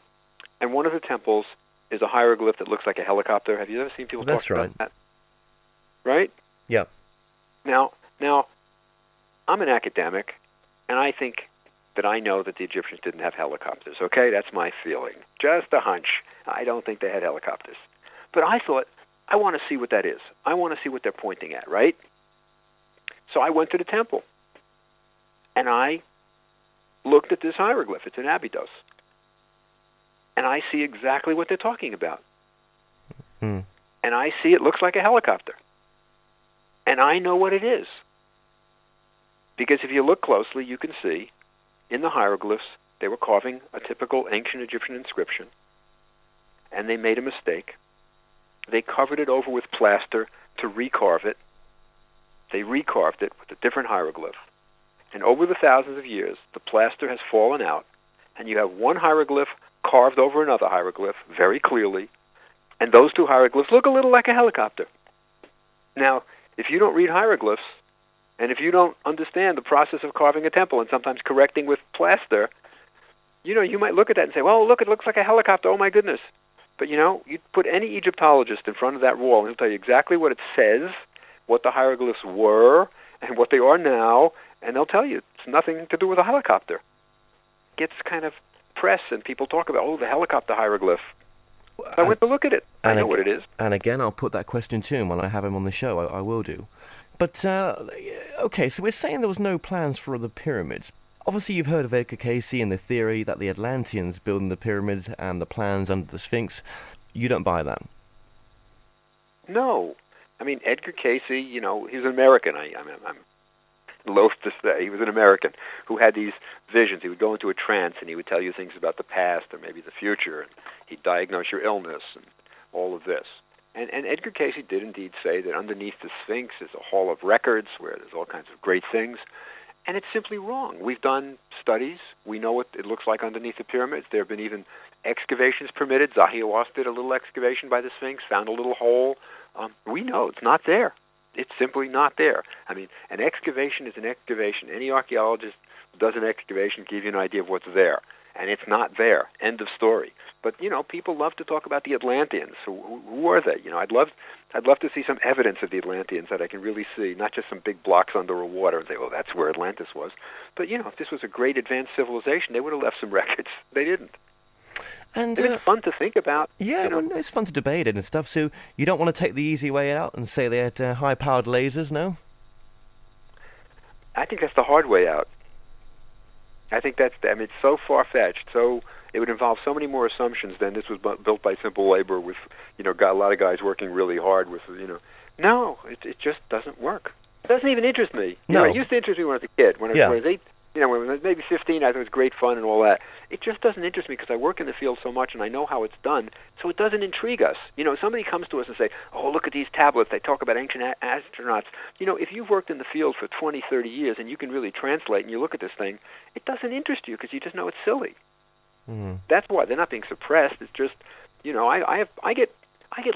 and one of the temples is a hieroglyph that looks like a helicopter? Have you ever seen people talk about that? Right? Yeah. Now, I'm an academic, and I think that I know that the Egyptians didn't have helicopters, okay? That's my feeling. Just a hunch. I don't think they had helicopters. But I thought, I want to see what that is. I want to see what they're pointing at, right? So I went to the temple, and I looked at this hieroglyph. It's an Abydos. And I see exactly what they're talking about. And I see it looks like a helicopter. And I know what it is. Because if you look closely, you can see in the hieroglyphs, they were carving a typical ancient Egyptian inscription. And they made a mistake. They covered it over with plaster to recarve it. They recarved it with a different hieroglyph. And over the thousands of years, the plaster has fallen out, and you have one hieroglyph carved over another hieroglyph very clearly, and those two hieroglyphs look a little like a helicopter. Now, if you don't read hieroglyphs, and if you don't understand the process of carving a temple and sometimes correcting with plaster, you know, you might look at that and say, well, look, it looks like a helicopter, oh my goodness. But, you know, you put any Egyptologist in front of that wall, and he'll tell you exactly what it says, what the hieroglyphs were, and what they are now, and they'll tell you it's nothing to do with a helicopter. It gets kind of press, and people talk about, oh, the helicopter hieroglyph. I went to look at it. I know what it is. And again, I'll put that question to him when I have him on the show. I will do. But, okay, so we're saying there was no plans for the pyramids. Obviously, you've heard of Edgar Cayce and the theory that the Atlanteans building the pyramids and the plans under the Sphinx. You don't buy that? No. I mean, Edgar Cayce, you know, he's an American. I'm loath to say he was an American who had these visions. He would go into a trance and he would tell you things about the past or maybe the future, and he'd diagnose your illness and all of this. And Edgar Cayce did indeed say that underneath the Sphinx is a hall of records where there's all kinds of great things. And it's simply wrong. We've done studies. We know what it looks like underneath the pyramids. There have been even excavations permitted. Zahi did a little excavation by the Sphinx, found a little hole. We know it's not there. It's simply not there. I mean, an excavation is an excavation. Any archaeologist who does an excavation gives you an idea of what's there. And it's not there. End of story. But, you know, people love to talk about the Atlanteans. Who are they? You know, I'd love to see some evidence of the Atlanteans that I can really see, not just some big blocks under the water and say, oh, that's where Atlantis was. But, you know, if this was a great advanced civilization, they would have left some records. They didn't. And it's fun to think about. Yeah, you know? well, it's fun to debate it and stuff. So you don't want to take the easy way out and say they had high-powered lasers, no? I think that's the hard way out. I think it's so far-fetched, so it would involve so many more assumptions than this was built by simple labor with, you know, a lot of guys working really hard with, you know. No, it just doesn't work. It doesn't even interest me. You know, it used to interest me when I was a kid. When I was 8, you know, when I was maybe 15, I thought it was great fun and all that. It just doesn't interest me because I work in the field so much and I know how it's done, so it doesn't intrigue us. You know, somebody comes to us and say, oh, look at these tablets. They talk about ancient astronauts. You know, if you've worked in the field for 20, 30 years and you can really translate and you look at this thing, it doesn't interest you because you just know it's silly. Mm-hmm. That's why they're not being suppressed. It's just, you know, I get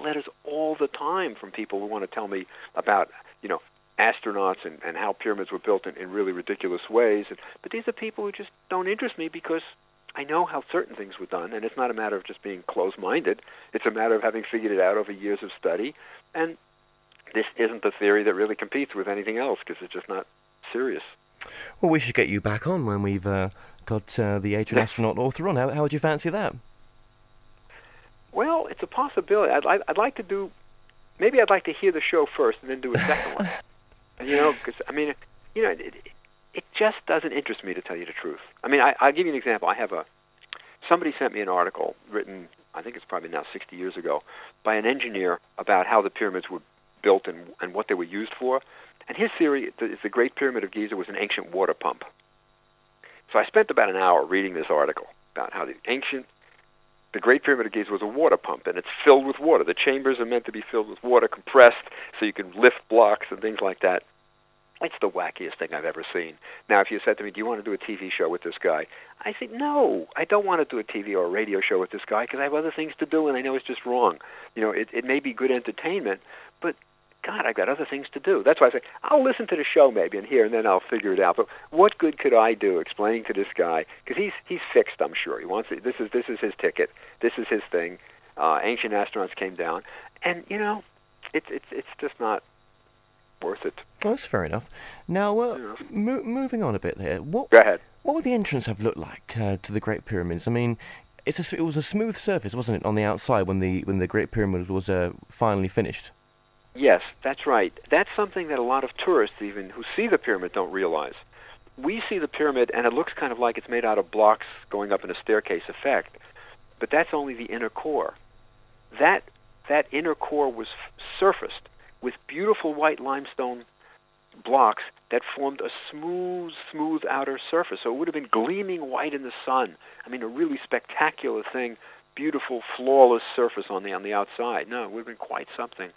letters all the time from people who want to tell me about, you know, astronauts and how pyramids were built in really ridiculous ways. But these are people who just don't interest me because I know how certain things were done, and it's not a matter of just being closed-minded. It's a matter of having figured it out over years of study. And this isn't the theory that really competes with anything else because it's just not serious. Well, we should get you back on when we've got the ancient astronaut author on. How would you fancy that? Well, it's a possibility. I'd like to do. Maybe I'd like to hear the show first and then do a second one. You know, because I mean, you know, it just doesn't interest me, to tell you the truth. I mean, I'll give you an example. Somebody sent me an article written, I think it's probably now 60 years ago, by an engineer about how the pyramids were built and what they were used for. And his theory is the Great Pyramid of Giza was an ancient water pump. So I spent about an hour reading this article. about how the Great Pyramid of Giza was a water pump, and it's filled with water. The chambers are meant to be filled with water, compressed, so you can lift blocks and things like that. It's the wackiest thing I've ever seen. Now, if you said to me, do you want to do a TV show with this guy? I think, no, I don't want to do a TV or a radio show with this guy because I have other things to do, and I know it's just wrong. It may be good entertainment, but, God, I've got other things to do. That's why I say, I'll listen to the show maybe and then I'll figure it out. But what good could I do explaining to this guy? Because he's fixed, I'm sure. He wants it. This is his ticket. This is his thing. Ancient astronauts came down. And, it's just not worth it. Oh, that's fair enough. Now, moving on a bit there. Go ahead. What would the entrance have looked like to the Great Pyramids? I mean, it was a smooth surface, wasn't it, on the outside when the Great Pyramid was finally finished? Yes, that's right. That's something that a lot of tourists, even who see the pyramid, don't realize. We see the pyramid, and it looks kind of like it's made out of blocks going up in a staircase effect, but that's only the inner core. That inner core was surfaced with beautiful white limestone blocks that formed a smooth outer surface. So it would have been gleaming white in the sun. I mean, a really spectacular thing, beautiful, flawless surface on the outside. No, it would have been quite something.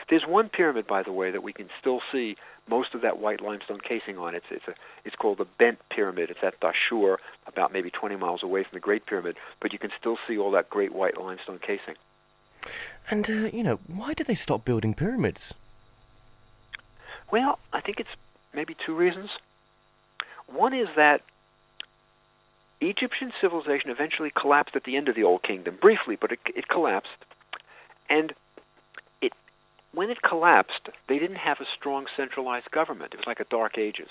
There's one pyramid, by the way, that we can still see most of that white limestone casing on. It's called the Bent Pyramid. It's at Dashur, about maybe 20 miles away from the Great Pyramid, but you can still see all that great white limestone casing. And, why did they stop building pyramids? Well, I think it's maybe two reasons. One is that Egyptian civilization eventually collapsed at the end of the Old Kingdom, briefly, but it collapsed. And when it collapsed, they didn't have a strong centralized government. It was like a Dark Ages.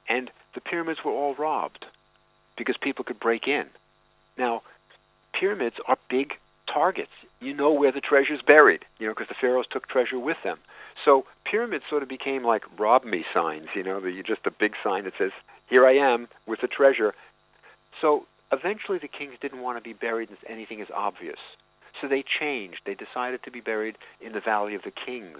And the pyramids were all robbed because people could break in. Now, pyramids are big targets. You know where the treasure's buried, because the pharaohs took treasure with them. So pyramids sort of became like rob me signs, just a big sign that says, here I am with the treasure. So eventually the kings didn't want to be buried in anything as obvious. So they changed. They decided to be buried in the Valley of the Kings,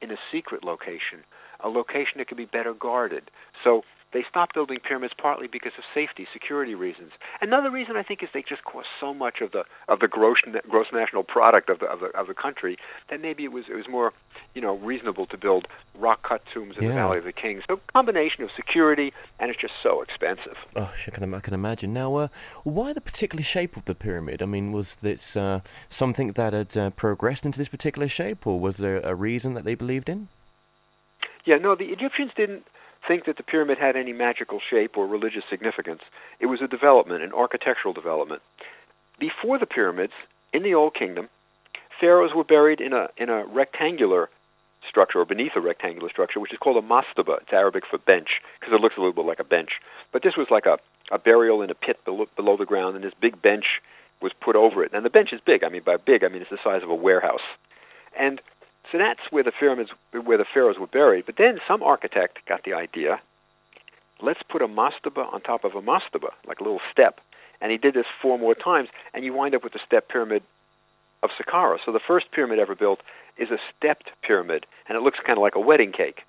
in a secret location, a location that could be better guarded. So they stopped building pyramids partly because of safety, security reasons. Another reason, I think, is they just cost so much of the gross national product of the country that maybe it was more reasonable to build rock-cut tombs in the Valley of the Kings. So a combination of security, and it's just so expensive. Oh, I can imagine. Now, why the particular shape of the pyramid? I mean, was this something that had progressed into this particular shape, or was there a reason that they believed in? Yeah, no, the Egyptians didn't think that the pyramid had any magical shape or religious significance. It was a development, an architectural development. Before the pyramids, in the Old Kingdom, pharaohs were buried in a rectangular structure, or beneath a rectangular structure, which is called a mastaba. It's Arabic for bench, because it looks a little bit like a bench. But this was like a burial in a pit below the ground, and this big bench was put over it. And the bench is big. I mean, by big, I mean it's the size of a warehouse. And so that's where the pharaohs were buried. But then some architect got the idea, let's put a mastaba on top of a mastaba, like a little step. And he did this 4 more times, and you wind up with the step pyramid of Saqqara. So the first pyramid ever built is a stepped pyramid, and it looks kind of like a wedding cake.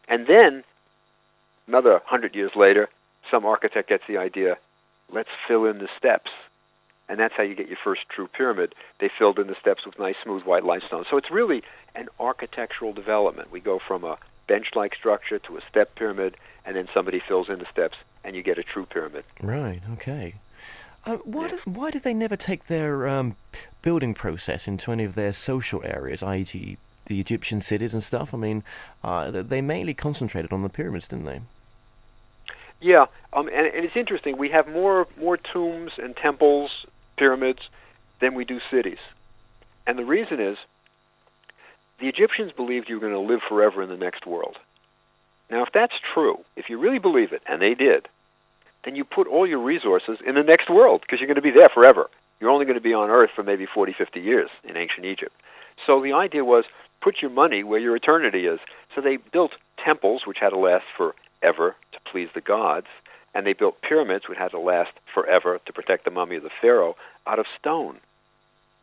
And then, another 100 years later, some architect gets the idea, let's fill in the steps. And that's how you get your first true pyramid. They filled in the steps with nice, smooth, white limestone. So it's really an architectural development. We go from a bench-like structure to a step pyramid, and then somebody fills in the steps, and you get a true pyramid. Right, okay. Why did they never take their building process into any of their social areas, i.e. the Egyptian cities and stuff? I mean, they mainly concentrated on the pyramids, didn't they? Yeah, and it's interesting. We have more tombs and temples, pyramids, than we do cities. And the reason is, the Egyptians believed you were going to live forever in the next world. Now, if that's true, if you really believe it, and they did, then you put all your resources in the next world, because you're going to be there forever. You're only going to be on Earth for maybe 40, 50 years in ancient Egypt. So the idea was, put your money where your eternity is. So they built temples, which had to last forever to please the gods, and they built pyramids, which had to last forever to protect the mummy of the pharaoh, out of stone.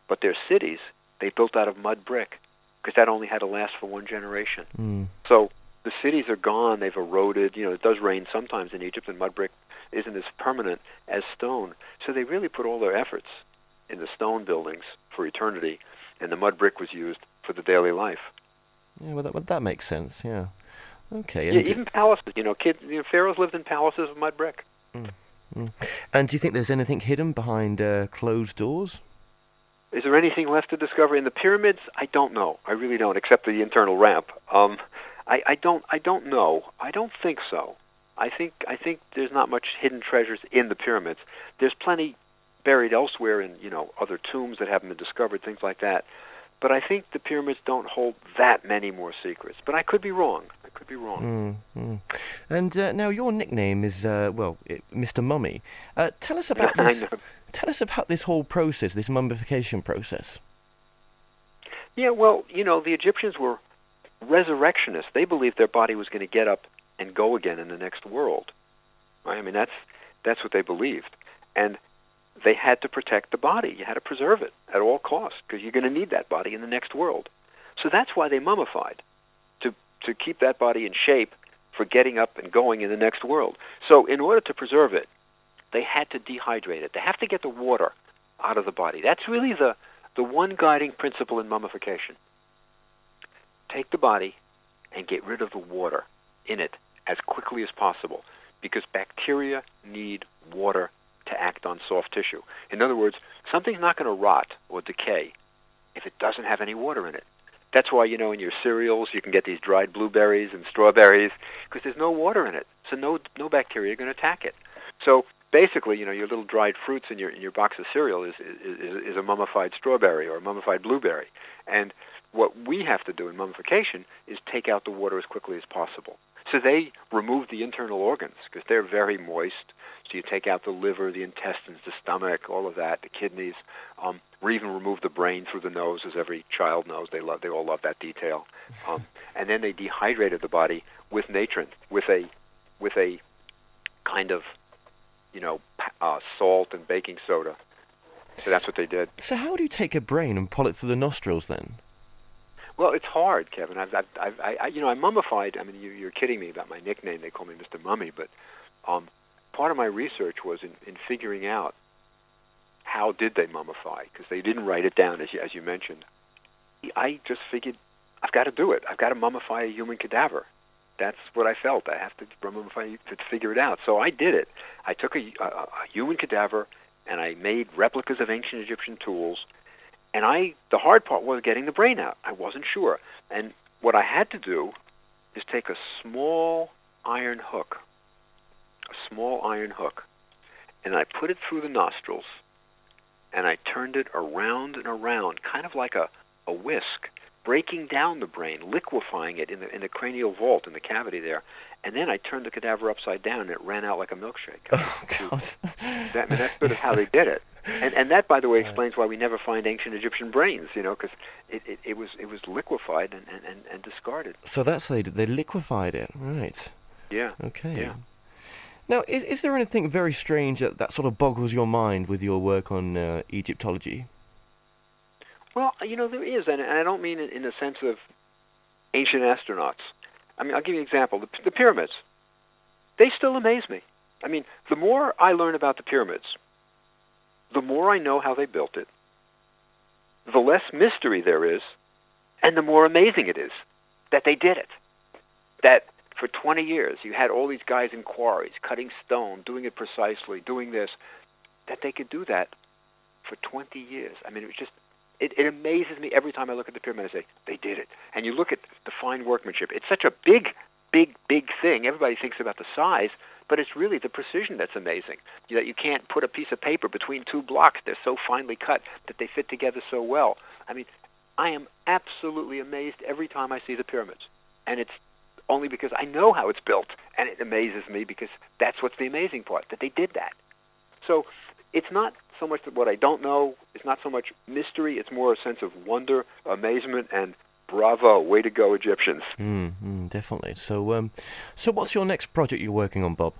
But their cities, they built out of mud brick, because that only had to last for 1 generation. So the cities are gone, they've eroded. It does rain sometimes in Egypt, and mud brick isn't as permanent as stone. So they really put all their efforts in the stone buildings for eternity, and the mud brick was used for the daily life. Yeah, well, that makes sense. Yeah. Okay. Yeah, even palaces. Pharaohs lived in palaces of mud brick. And do you think there's anything hidden behind closed doors? Is there anything left to discover in the pyramids? I don't know. I really don't, except the internal ramp. I don't know. I don't think so. I think there's not much hidden treasures in the pyramids. There's plenty buried elsewhere in other tombs that haven't been discovered, things like that. But I think the pyramids don't hold that many more secrets. But I could be wrong. And now your nickname is Mr. Mummy. Tell us about this. Tell us about this whole process, this mummification process. Yeah, well, the Egyptians were resurrectionists. They believed their body was going to get up and go again in the next world. Right? I mean, that's what they believed, and they had to protect the body. You had to preserve it at all costs because you're going to need that body in the next world. So that's why they mummified, to keep that body in shape for getting up and going in the next world. So in order to preserve it, they had to dehydrate it. They have to get the water out of the body. That's really the one guiding principle in mummification. Take the body and get rid of the water in it as quickly as possible, because bacteria need water to act on soft tissue. In other words, something's not going to rot or decay if it doesn't have any water in it. That's why, in your cereals you can get these dried blueberries and strawberries, because there's no water in it. So no bacteria are going to attack it. So basically, your little dried fruits in your box of cereal is a mummified strawberry or a mummified blueberry. And what we have to do in mummification is take out the water as quickly as possible. So they remove the internal organs because they're very moist. So you take out the liver, the intestines, the stomach, all of that, the kidneys. We even remove the brain through the nose, as every child knows. They all love that detail. And then they dehydrated the body with natron, with a kind of salt and baking soda. So that's what they did. So how do you take a brain and pull it through the nostrils then? Well, it's hard, Kevin. I mummified. I mean, you're kidding me about my nickname. They call me Mr. Mummy, but part of my research was in figuring out how did they mummify, because they didn't write it down, as you mentioned. I just figured I've got to do it. I've got to mummify a human cadaver. That's what I felt. I have to mummify to figure it out. So I did it. I took a human cadaver and I made replicas of ancient Egyptian tools. And the hard part was getting the brain out. I wasn't sure. And what I had to do is take a small iron hook, and I put it through the nostrils, and I turned it around and around, kind of like a whisk, breaking down the brain, liquefying it in the cranial vault, in the cavity there. And then I turned the cadaver upside down, and it ran out like a milkshake. Oh, God. That's sort of how they did it. And that, by the way, explains why we never find ancient Egyptian brains, because it was liquefied and discarded. So that's they liquefied it, right? Yeah. Okay. Yeah. Now, is there anything very strange that sort of boggles your mind with your work on Egyptology? Well, there is, and I don't mean it in the sense of ancient astronauts. I mean, I'll give you an example. The pyramids, they still amaze me. I mean, the more I learn about the pyramids, the more I know how they built it, the less mystery there is, and the more amazing it is that they did it. That for 20 years you had all these guys in quarries, cutting stone, doing it precisely, doing this, that they could do that for 20 years. I mean, it amazes me every time I look at the pyramid and I say, they did it. And you look at the fine workmanship. It's such a big thing. Everybody thinks about the size, but it's really the precision that's amazing. That you can't put a piece of paper between two blocks. They're so finely cut that they fit together so well. I mean, I am absolutely amazed every time I see the pyramids. And it's only because I know how it's built, and it amazes me because that's what's the amazing part, that they did that. So it's not so much that what I don't know, it's not so much mystery, it's more a sense of wonder, amazement, and bravo, way to go, Egyptians. Definitely. So what's your next project you're working on, Bob?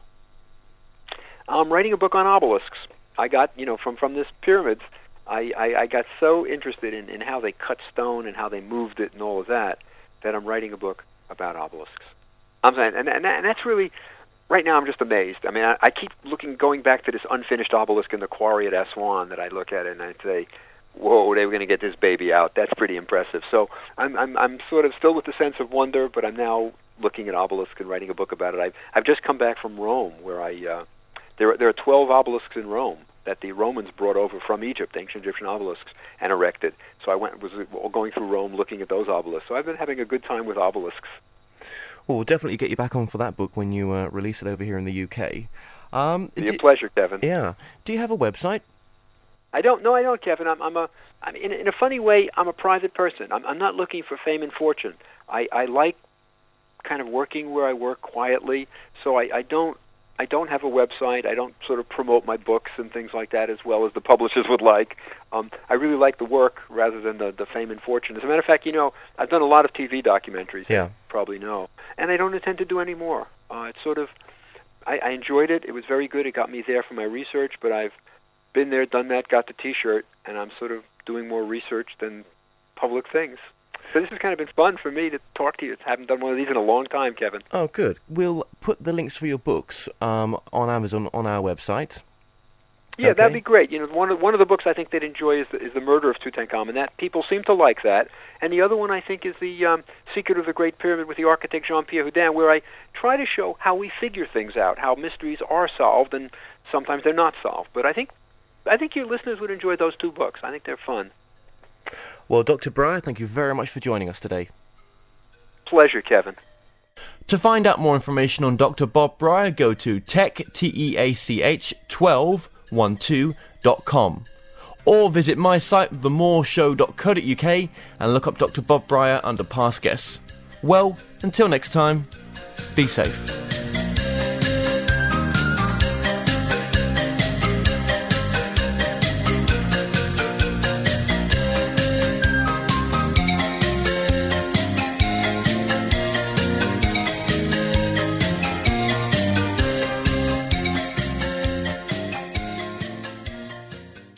I'm writing a book on obelisks. I got, from this pyramids, I got so interested in how they cut stone and how they moved it and all of that I'm writing a book about obelisks. I'm saying, and that's really right now I'm just amazed. I mean, I keep going back to this unfinished obelisk in the quarry at Aswan that I look at it and I say, whoa, they were going to get this baby out. That's pretty impressive. So I'm sort of still with the sense of wonder, but I'm now looking at obelisks and writing a book about it. I've just come back from Rome, where there are 12 obelisks in Rome that the Romans brought over from Egypt, ancient Egyptian obelisks, and erected. So I was going through Rome looking at those obelisks. So I've been having a good time with obelisks. Well, we'll definitely get you back on for that book when you release it over here in the UK. It'd be a pleasure, Kevin. Yeah. Do you have a website? I don't, Kevin. In a funny way, I'm a private person. I'm not looking for fame and fortune. I like kind of working where I work quietly, so I don't have a website. I don't sort of promote my books and things like that as well as the publishers would like. I really like the work rather than the fame and fortune. As a matter of fact, I've done a lot of TV documentaries, yeah. You probably know, and I don't intend to do any more. It's sort of, I enjoyed it. It was very good. It got me there for my research, but I've been there, done that, got the T-shirt, and I'm sort of doing more research than public things. So this has kind of been fun for me to talk to you. I haven't done one of these in a long time, Kevin. Oh, good. We'll put the links for your books on Amazon on our website. Yeah, okay. That'd be great. One of the books I think they'd enjoy is the Murder of Tutankhamun. That people seem to like that. And the other one I think is the Secret of the Great Pyramid with the architect Jean-Pierre Houdin, where I try to show how we figure things out, how mysteries are solved, and sometimes they're not solved. But I think your listeners would enjoy those two books. I think they're fun. Well, Dr. Brier, thank you very much for joining us today. Pleasure, Kevin. To find out more information on Dr. Bob Brier, go to TEACH1212.com or visit my site, themoreshow.co.uk, and look up Dr. Bob Brier under past guests. Well, until next time, be safe.